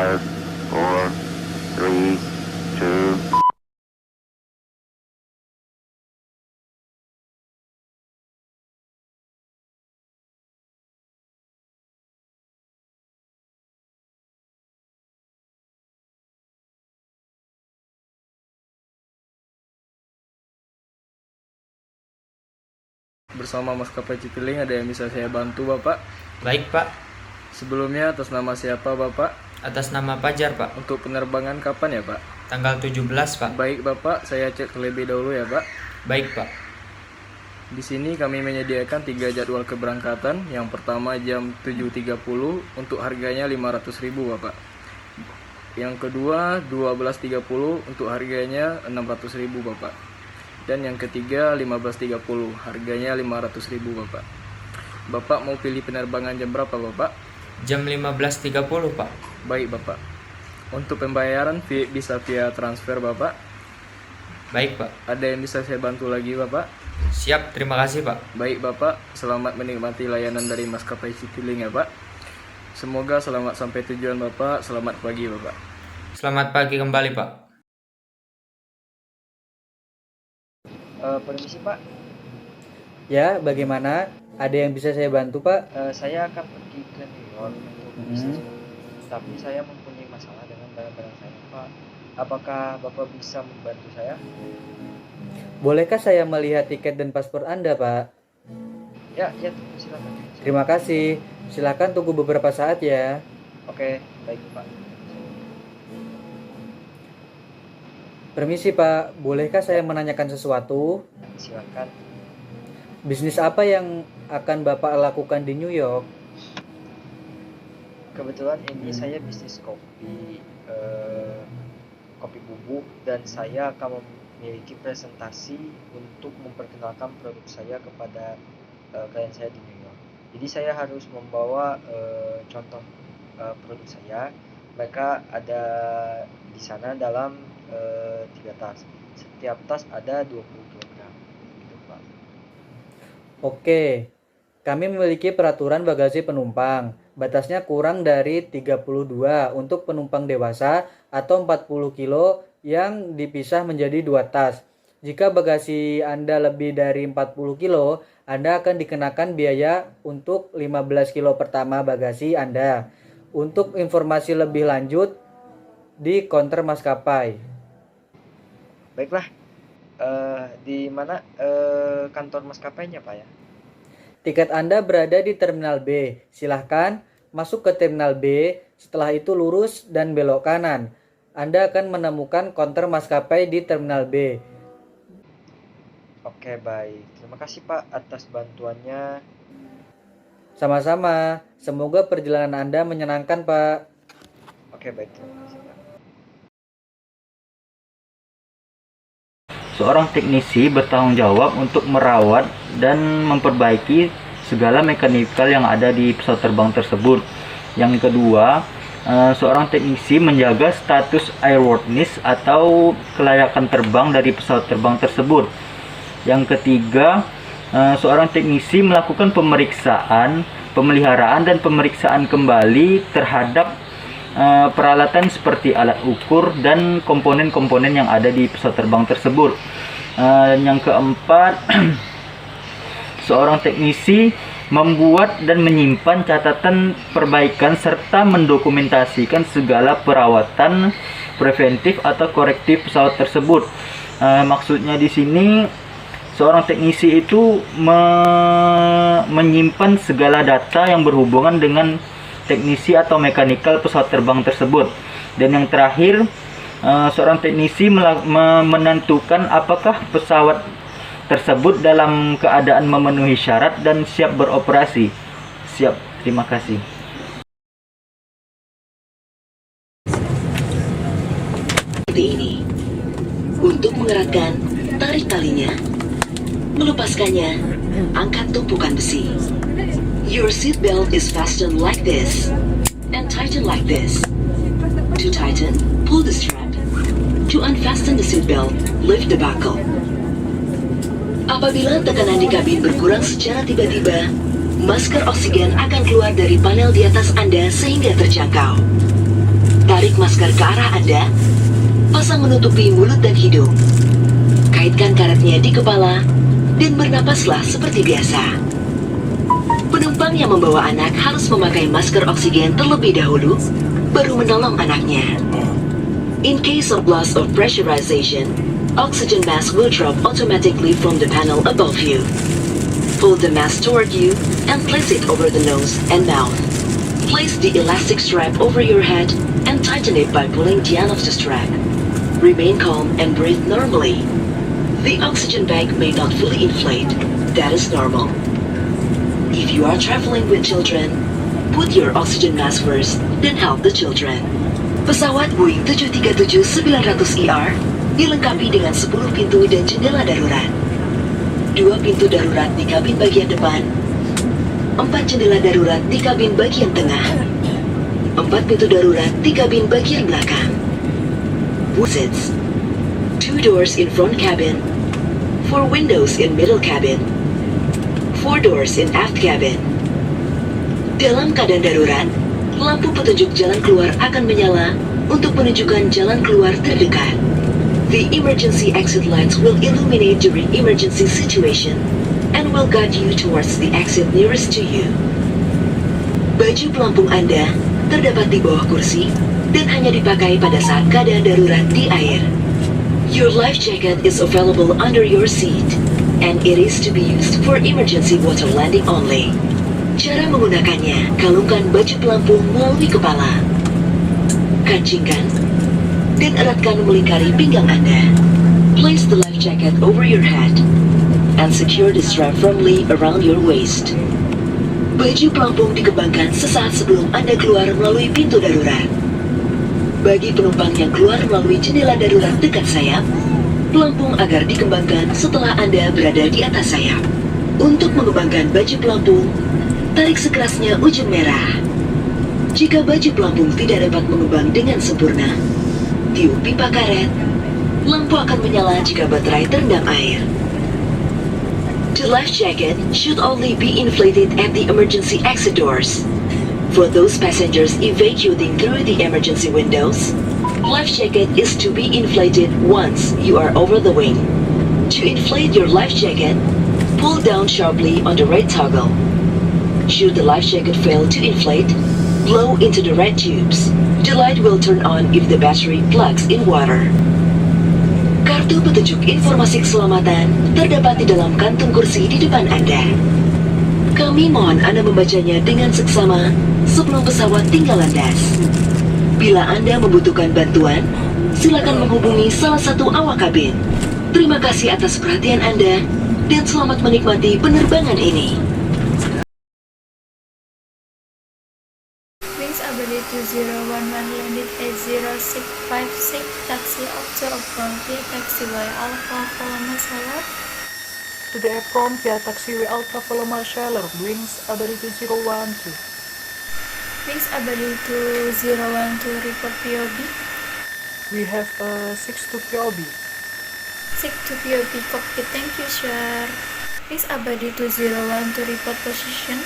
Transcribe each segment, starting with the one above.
5, 4, 3, 2. Bersama Maskapai Citylink, ada yang bisa saya bantu Bapak? Baik Pak, Sebelumnya atas nama siapa Bapak? atas nama Fajar Pak, Untuk penerbangan kapan ya Pak? tanggal 17 Pak. Baik Bapak, saya cek terlebih dahulu ya Pak. Baik Pak. Di sini kami menyediakan 3 jadwal keberangkatan. Yang pertama jam 7.30 untuk harganya 500.000 Bapak. Yang kedua 12.30 untuk harganya 600.000 Bapak. Dan yang ketiga 15.30 harganya 500.000 Bapak. Bapak mau pilih penerbangan jam berapa Bapak? Jam 15.30 Pak. Baik Bapak. Untuk pembayaran bisa via transfer Bapak. Baik Pak. Ada yang bisa saya bantu lagi Bapak? Siap, terima kasih Pak. Baik Bapak, selamat menikmati layanan dari Maskapai Citylink ya Pak. Semoga selamat sampai tujuan Bapak. Selamat pagi Bapak. Selamat pagi kembali Pak. Permisi Pak, Ya, bagaimana? Ada yang bisa saya bantu, Pak? saya akan pergi ke New York untuk bisnis, tapi saya mempunyai masalah dengan barang-barang saya Pak. Apakah Bapak bisa membantu saya? Bolehkah saya melihat tiket dan paspor Anda, Pak? Ya, silakan. Terima kasih. Silakan tunggu beberapa saat ya. Oke, baik Pak. Permisi, Pak. Bolehkah saya menanyakan sesuatu? Silakan. Bisnis apa yang akan Bapak lakukan di New York? Kebetulan ini saya bisnis kopi, kopi bubuk, dan saya akan memiliki presentasi untuk memperkenalkan produk saya kepada klien saya di New York. Jadi saya harus membawa contoh produk saya. Mereka ada di sana dalam 3 tas. Setiap tas ada 20 kg. Gitu, Pak. Oke. Kami memiliki peraturan bagasi penumpang. Batasnya kurang dari 32 untuk penumpang dewasa atau 40 kilo yang dipisah menjadi 2 tas. Jika bagasi Anda lebih dari 40 kilo, Anda akan dikenakan biaya untuk 15 kilo pertama bagasi Anda. Untuk informasi lebih lanjut di counter maskapai. Baiklah. Di mana kantor maskapainya, Pak ya? Tiket Anda berada di Terminal B. Silahkan masuk ke Terminal B. Setelah itu lurus dan belok kanan. Anda akan menemukan counter maskapai di Terminal B. Oke, baik. Terima kasih Pak atas bantuannya. Sama-sama. Semoga perjalanan Anda menyenangkan, Pak. Oke, baik. Terima kasih Pak. Seorang teknisi bertanggung jawab untuk merawat dan memperbaiki segala mekanikal yang ada di pesawat terbang tersebut. Yang kedua, seorang teknisi menjaga status airworthiness atau kelayakan terbang dari pesawat terbang tersebut. Yang ketiga, seorang teknisi melakukan pemeriksaan, pemeliharaan dan pemeriksaan kembali terhadap peralatan seperti alat ukur dan komponen-komponen yang ada di pesawat terbang tersebut. Yang keempat, seorang teknisi membuat dan menyimpan catatan perbaikan serta mendokumentasikan segala perawatan preventif atau korektif pesawat tersebut. Maksudnya di sini seorang teknisi itu menyimpan segala data yang berhubungan dengan teknisi atau mekanikal pesawat terbang tersebut. Dan yang terakhir, seorang teknisi menentukan apakah pesawat tersebut dalam keadaan memenuhi syarat dan siap beroperasi. Siap, terima kasih. Seperti ini. Untuk mengeratkan, tarik talinya. Melepaskannya, angkat tumpukan besi. Your seat belt is fastened like this and tighten like this. To tighten, pull the strap. To unfasten the seat belt, lift the buckle. Apabila tekanan di kabin berkurang secara tiba-tiba, masker oksigen akan keluar dari panel di atas Anda sehingga terjangkau. Tarik masker ke arah Anda, pasang menutupi mulut dan hidung. Kaitkan karetnya di kepala dan bernapaslah seperti biasa. Penumpang yang membawa anak harus memakai masker oksigen terlebih dahulu, baru menolong anaknya. In case of loss of pressurization, oxygen mask will drop automatically from the panel above you. Fold the mask toward you and place it over the nose and mouth. Place the elastic strap over your head and tighten it by pulling the end of the strap. Remain calm and breathe normally. The oxygen bag may not fully inflate. That is normal. If you are traveling with children, put your oxygen mask first, then help the children. Pesawat Boeing 737-900ER dilengkapi dengan 10 pintu dan jendela darurat. 2 pintu darurat di kabin bagian depan, 4 jendela darurat di kabin bagian tengah, 4 pintu darurat di kabin bagian belakang. Seats, 2 doors in front cabin, 4 windows in middle cabin, 4 doors in aft cabin. Dalam keadaan darurat, lampu petunjuk jalan keluar akan menyala untuk menunjukkan jalan keluar terdekat. The emergency exit lights will illuminate during emergency situation and will guide you towards the exit nearest to you. Baju pelampung Anda terdapat di bawah kursi dan hanya dipakai pada saat keadaan darurat di air. Your life jacket is available under your seat and it is to be used for emergency water landing only. Cara menggunakannya, kalungkan baju pelampung melalui kepala. Kancingkan dan eratkan melingkari pinggang Anda. Place the life jacket over your head and secure the strap firmly around your waist. Baju pelampung dikembangkan sesaat sebelum Anda keluar melalui pintu darurat. Bagi penumpang yang keluar melalui jendela darurat dekat sayap, pelampung agar dikembangkan setelah Anda berada di atas sayap. Untuk mengembangkan baju pelampung, tarik sekerasnya ujung merah. Jika baju pelampung tidak dapat mengembang dengan sempurna, tiup pipa karet. Lampu akan menyala jika baterai terendam air. The life jacket should only be inflated at the emergency exit doors. For those passengers evacuating through the emergency windows, life jacket is to be inflated once you are over the wing. To inflate your life jacket, pull down sharply on the red toggle. Should the life jacket fail to inflate, blow into the red tubes. The light will turn on if the battery plugs in water. Kartu petunjuk informasi keselamatan terdapat di dalam kantung kursi di depan Anda. Kami mohon Anda membacanya dengan seksama sebelum pesawat tinggal landas. Bila Anda membutuhkan bantuan, silakan menghubungi salah satu awak kabin. Terima kasih atas perhatian Anda dan selamat menikmati penerbangan ini. Wings Abadi 2011 landed at 0656, taxi up to Frontier, taxiway Alpha Following Salar. To the apron via taxiway Alpha Following Salar, Wings Abadi 2012. Wings Abadi 2012 report POB. We have a 6 to POB. 6 to POB cockpit, thank you sir. Wings Abadi 201 to report position.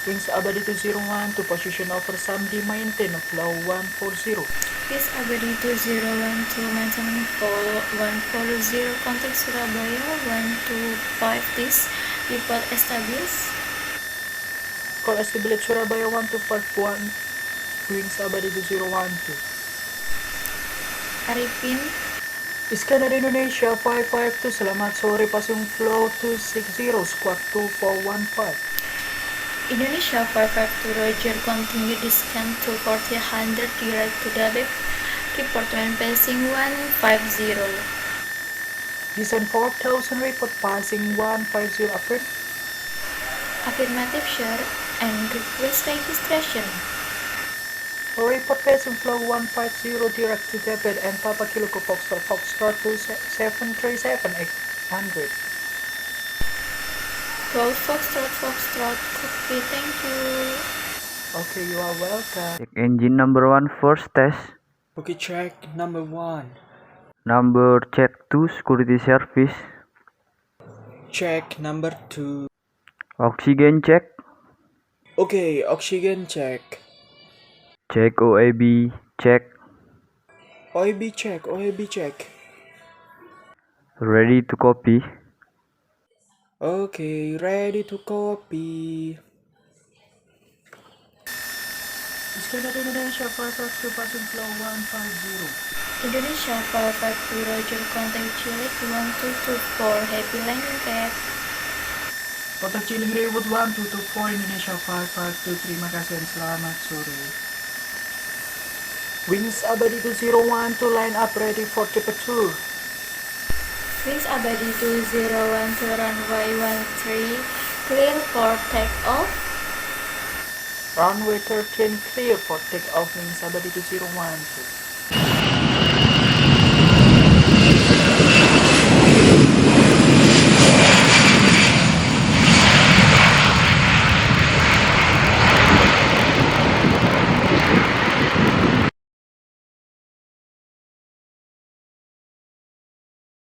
Wings Abadi 201 to position over Samdi maintain of flow 140. Wings Abadi 201 to maintain flow 140, contact Surabaya 125 this, report established. Call established Surabaya 1251, Wings Abadi 2012. Arifin. Iskandar Indonesia 552, selamat sore, passing flow 260, squad 2415. Indonesia 552 Roger, continue descent to 4000 direct to Dabeb, report when passing 150. Descent 4000, report passing 150, Affirmative sir, and request registration. Report passing flow 150 direct to Dabeb and Papa Kilo Foxtrot 737-800. 12 Foxtrot, copy, thank you. Okay, you are welcome. Check engine number 1 first test. Okay, check number 1. Number check 2 security service. Check number 2. Oxygen check. Okay, oxygen check. Check OAB, check. OAB check, OAB check. Ready to copy. Okay, ready to copy. Indonesia 552 passing flow 150. Indonesia 552 Roger, contact Cilik 1224, happy landing cap. Kota Ciling Reward 1224 Indonesia 552, terima kasih dan selamat sore. Wings Abadi 201 to line up ready for departure. Wings Abadi 201 to runway 13, clear for takeoff. Runway 13 clear for takeoff, Wings Abadi 201.